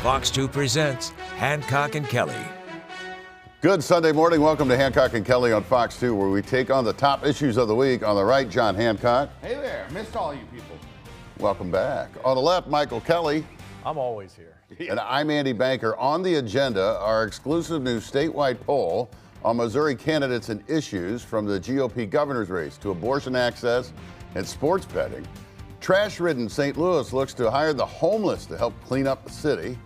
Fox 2 presents Hancock and Kelley. Good Sunday morning. Welcome to Hancock and Kelley on Fox 2, where we take on the top issues of the week. On the right, John Hancock. Hey there. Missed all you people. Welcome back. On the left, Michael Kelley. I'm always here. And I'm Andy Banker. On the agenda, our exclusive new statewide poll on Missouri candidates and issues, from the GOP governor's race to abortion access and sports betting. Trash-ridden St. Louis looks to hire the homeless to help clean up the city.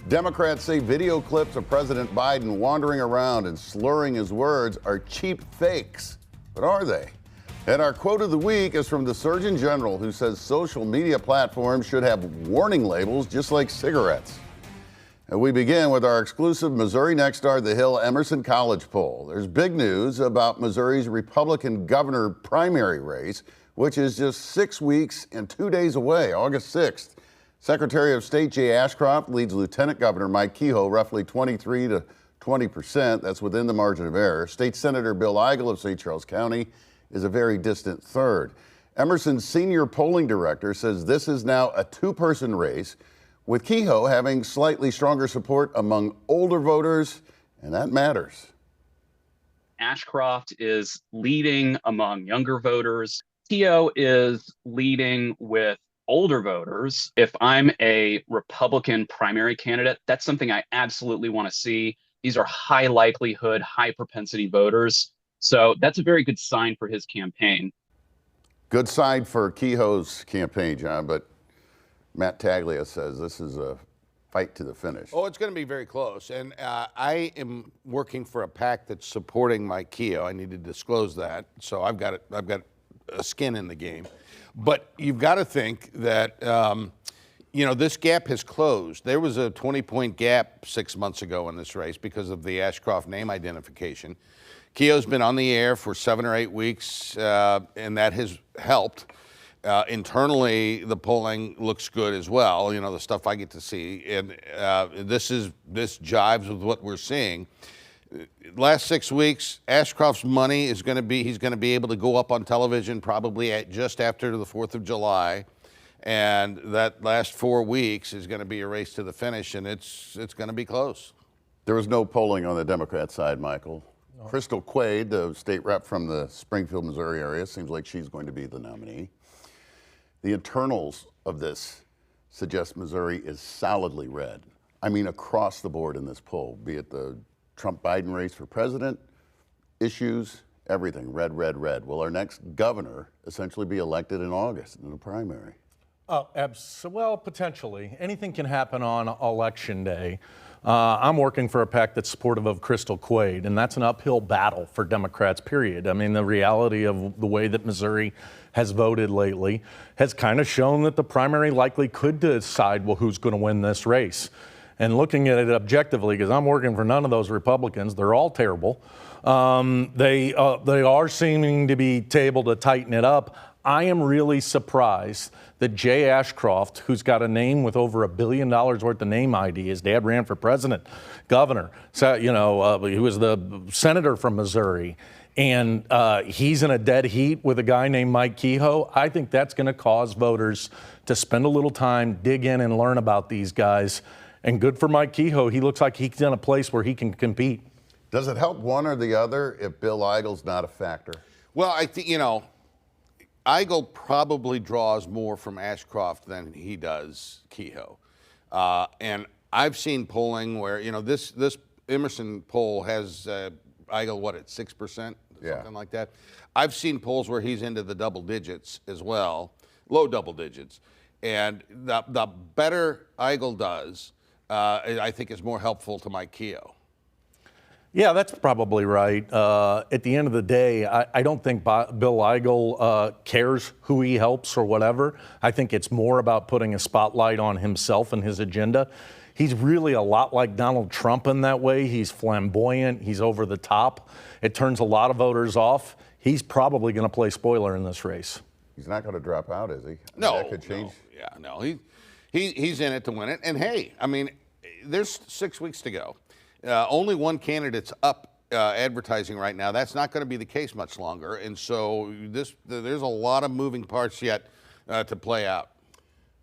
Democrats say video clips of President Biden wandering around and slurring his words are cheap fakes. But are they? And our quote of the week is from the Surgeon General, who says social media platforms should have warning labels just like cigarettes. And we begin with our exclusive Missouri Next Star The Hill Emerson College poll. There's big news about Missouri's Republican governor primary race, which is just 6 weeks and 2 days away, August 6th. Secretary of State Jay Ashcroft leads Lieutenant Governor Mike Kehoe roughly 23 to 20%. That's within the margin of error. State Senator Bill Eigel of St. Charles County is a very distant third. Emerson's senior polling director says this is now a two-person race, with Kehoe having slightly stronger support among older voters, and that matters. Ashcroft is leading among younger voters. Kehoe is leading with older voters. If I'm a Republican primary candidate, that's something I absolutely want to see. These are high likelihood, high propensity voters. So that's a very good sign for his campaign. Good sign for Kehoe's campaign, John, but Matt Taglia says this is a fight to the finish. Oh, it's going to be very close. And I am working for a PAC that's supporting Mike Kehoe. I need to disclose that. So I've got a skin in the game. But you've got to think that, this gap has closed. There was a 20-point gap 6 months ago in this race because of the Ashcroft name identification. Kehoe's been on the air for 7 or 8 weeks, and that has helped. Internally, the polling looks good as well, the stuff I get to see. And this jives with what we're seeing. Last 6 weeks, Ashcroft's money is going to be, he's going to be able to go up on television probably just after the 4th of July. And that last 4 weeks is going to be a race to the finish, and it's going to be close. There was no polling on the Democrat side, Michael. No. Crystal Quaid, the state rep from the Springfield, Missouri area, seems like she's going to be the nominee. The internals of this suggest Missouri is solidly red. I mean, across the board in this poll, be it the Trump-Biden race for president, issues, everything, red, red, red. Will our next governor essentially be elected in August in the primary? Well, potentially. Anything can happen on Election Day. I'm working for a PAC that's supportive of Crystal Quaid, and that's an uphill battle for Democrats, period. I mean, the reality of the way that Missouri has voted lately has kind of shown that the primary likely could decide, well, who's going to win this race. And looking at it objectively, because I'm working for none of those Republicans, they're all terrible. They are seeming to be able to tighten it up. I am really surprised that Jay Ashcroft, who's got a name with over $1 billion worth of name ID, his dad ran for president, governor, so, he was the senator from Missouri, and he's in a dead heat with a guy named Mike Kehoe. I think that's going to cause voters to spend a little time, dig in, and learn about these guys. And good for Mike Kehoe. He looks like he's in a place where he can compete. Does it help one or the other if Bill Eigel's not a factor? Well, I think, Eigel probably draws more from Ashcroft than he does Kehoe. And I've seen polling where, this Emerson poll has Eigel, at 6%? Yeah. Something like that. I've seen polls where he's into the double digits as well, low double digits. And the better Eigel does, I think is more helpful to Mike Kehoe. Yeah, that's probably right. At the end of the day, I don't think Bill Eigel cares who he helps or whatever. I think it's more about putting a spotlight on himself and his agenda. He's really a lot like Donald Trump in that way. He's flamboyant. He's over the top. It turns a lot of voters off. He's probably going to play spoiler in this race. He's not going to drop out, is he? No, that could change. No. He's in it to win it. And hey, there's 6 weeks to go. Only one candidate's up advertising right now. That's not going to be the case much longer. And so there's a lot of moving parts yet to play out.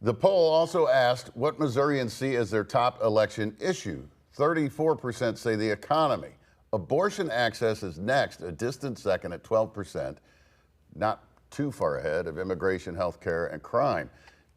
The poll also asked what Missourians see as their top election issue. 34% say the economy. Abortion access is next, a distant second at 12%, not too far ahead of immigration, health care, and crime.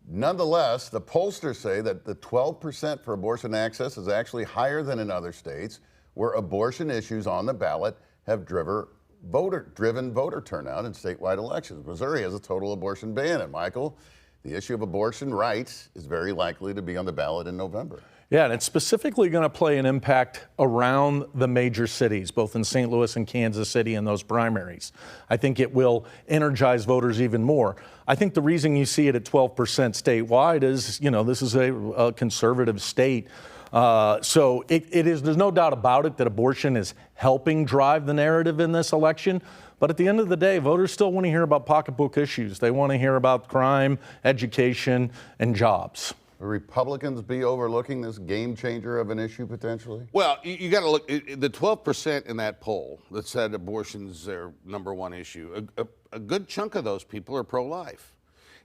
Nonetheless, the pollsters say that the 12% for abortion access is actually higher than in other states where abortion issues on the ballot have driven voter turnout in statewide elections. Missouri has a total abortion ban, and Michael, the issue of abortion rights is very likely to be on the ballot in November. Yeah, and it's specifically going to play an impact around the major cities, both in St. Louis and Kansas City in those primaries. I think it will energize voters even more. I think the reason you see it at 12% statewide is, this is a conservative state. So it is, there's no doubt about it that abortion is helping drive the narrative in this election. But at the end of the day, voters still want to hear about pocketbook issues. They want to hear about crime, education, and jobs. Will Republicans be overlooking this game changer of an issue potentially? Well, you got to look, the 12% in that poll that said abortion's their number one issue, a good chunk of those people are pro-life.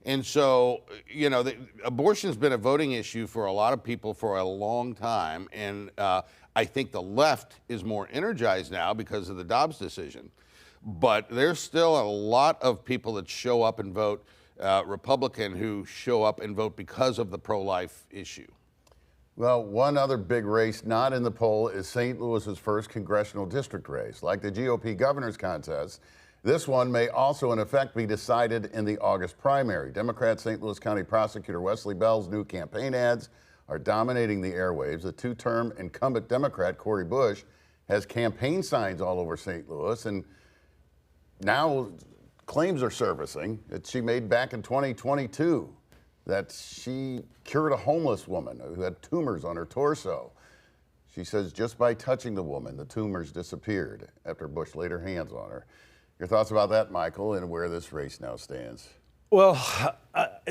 And so, abortion's been a voting issue for a lot of people for a long time. And I think the left is more energized now because of the Dobbs decision. But there's still a lot of people that show up and vote Republican who show up and vote because of the pro-life issue. Well, one other big race not in the poll is St. Louis's first congressional district race. Like the GOP governor's contest, this one may also in effect be decided in the August primary. Democrat St. Louis County Prosecutor Wesley Bell's new campaign ads are dominating the airwaves. The two-term incumbent Democrat Cori Bush has campaign signs all over St. Louis, and now claims are surfacing that she made back in 2022 that she cured a homeless woman who had tumors on her torso. She says just by touching the woman, the tumors disappeared after Bush laid her hands on her. Your thoughts about that, Michael, and where this race now stands? Well,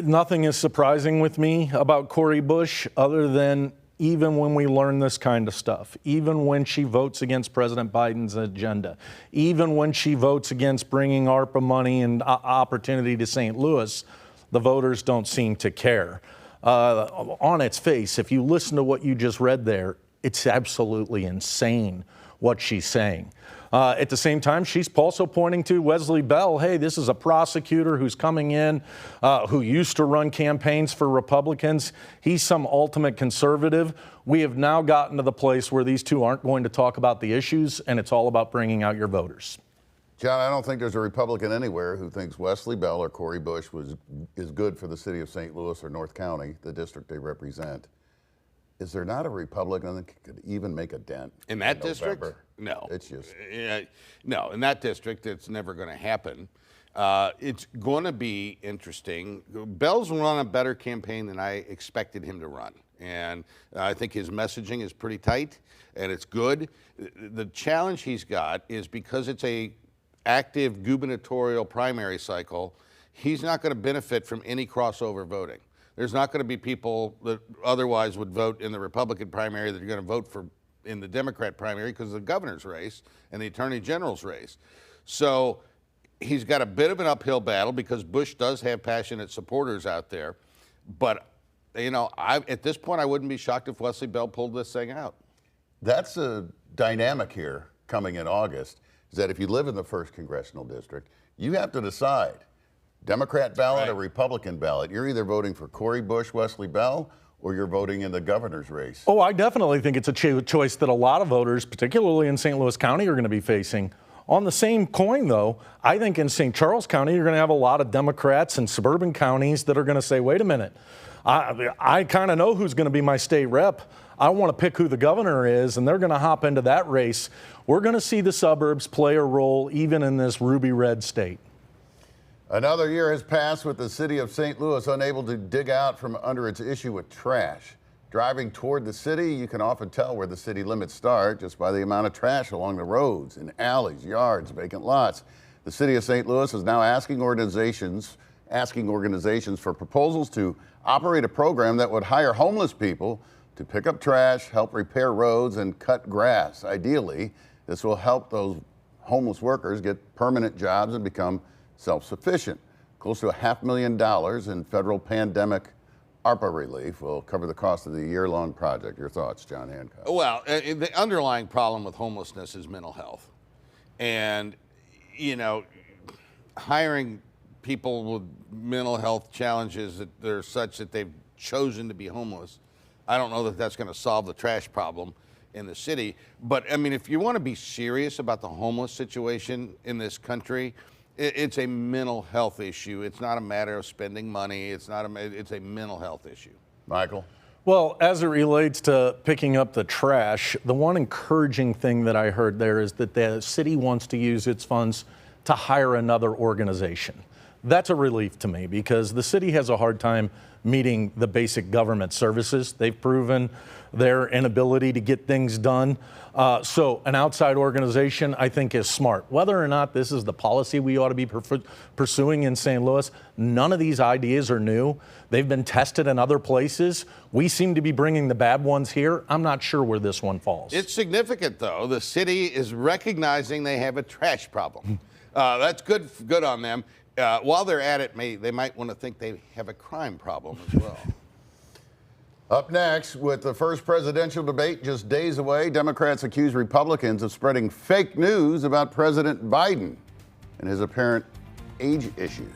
nothing is surprising with me about Cori Bush other than even when we learn this kind of stuff, even when she votes against President Biden's agenda, even when she votes against bringing ARPA money and opportunity to St. Louis, the voters don't seem to care. On its face, if you listen to what you just read there, it's absolutely insane what she's saying. At the same time, she's also pointing to Wesley Bell. Hey, this is a prosecutor who's coming in, who used to run campaigns for Republicans. He's some ultimate conservative. We have now gotten to the place where these two aren't going to talk about the issues, and it's all about bringing out your voters. John, I don't think there's a Republican anywhere who thinks Wesley Bell or Cori Bush is good for the city of St. Louis or North County, the district they represent. Is there not a Republican that could even make a dent in that district? No. It's just... no, in that district, it's never going to happen. It's going to be interesting. Bell's run a better campaign than I expected him to run. And I think his messaging is pretty tight, and it's good. The challenge he's got is because it's a active gubernatorial primary cycle, he's not going to benefit from any crossover voting. There's not going to be people that otherwise would vote in the Republican primary that are going to vote for in the Democrat primary because of the governor's race and the attorney general's race. So he's got a bit of an uphill battle because Bush does have passionate supporters out there. But, at this point, I wouldn't be shocked if Wesley Bell pulled this thing out. That's a dynamic here coming in August, is that if you live in the first congressional district, you have to decide. Democrat ballot or Republican ballot. You're either voting for Cori Bush, Wesley Bell, or you're voting in the governor's race. Oh, I definitely think it's a choice that a lot of voters, particularly in St. Louis County, are going to be facing. On the same coin, though, I think in St. Charles County, you're going to have a lot of Democrats in suburban counties that are going to say, wait a minute, I kind of know who's going to be my state rep. I want to pick who the governor is, and they're going to hop into that race. We're going to see the suburbs play a role even in this ruby red state. Another year has passed with the city of St. Louis unable to dig out from under its issue with trash. Driving toward the city, you can often tell where the city limits start just by the amount of trash along the roads, in alleys, yards, vacant lots. The city of St. Louis is now asking organizations for proposals to operate a program that would hire homeless people to pick up trash, help repair roads, and cut grass. Ideally, this will help those homeless workers get permanent jobs and become self-sufficient. Close to $500,000 in federal pandemic ARPA relief will cover the cost of the year-long project. Your thoughts, John Hancock? Well, the underlying problem with homelessness is mental health. And, you know, hiring people with mental health challenges that they're such that they've chosen to be homeless, I don't know that that's going to solve the trash problem in the city. But, I mean, if you want to be serious about the homeless situation in this country, it's a mental health issue. It's not a matter of spending money. It's a mental health issue. Michael? Well, as it relates to picking up the trash, the one encouraging thing that I heard there is that the city wants to use its funds to hire another organization. That's a relief to me because the city has a hard time meeting the basic government services. They've proven their inability to get things done. So an outside organization, I think, is smart. Whether or not this is the policy we ought to be pursuing in St. Louis, none of these ideas are new. They've been tested in other places. We seem to be bringing the bad ones here. I'm not sure where this one falls. It's significant, though. The city is recognizing they have a trash problem. That's good on them. While they're at it, they might want to think they have a crime problem as well. Up next, with the first presidential debate just days away, Democrats accuse Republicans of spreading fake news about President Biden and his apparent age issues.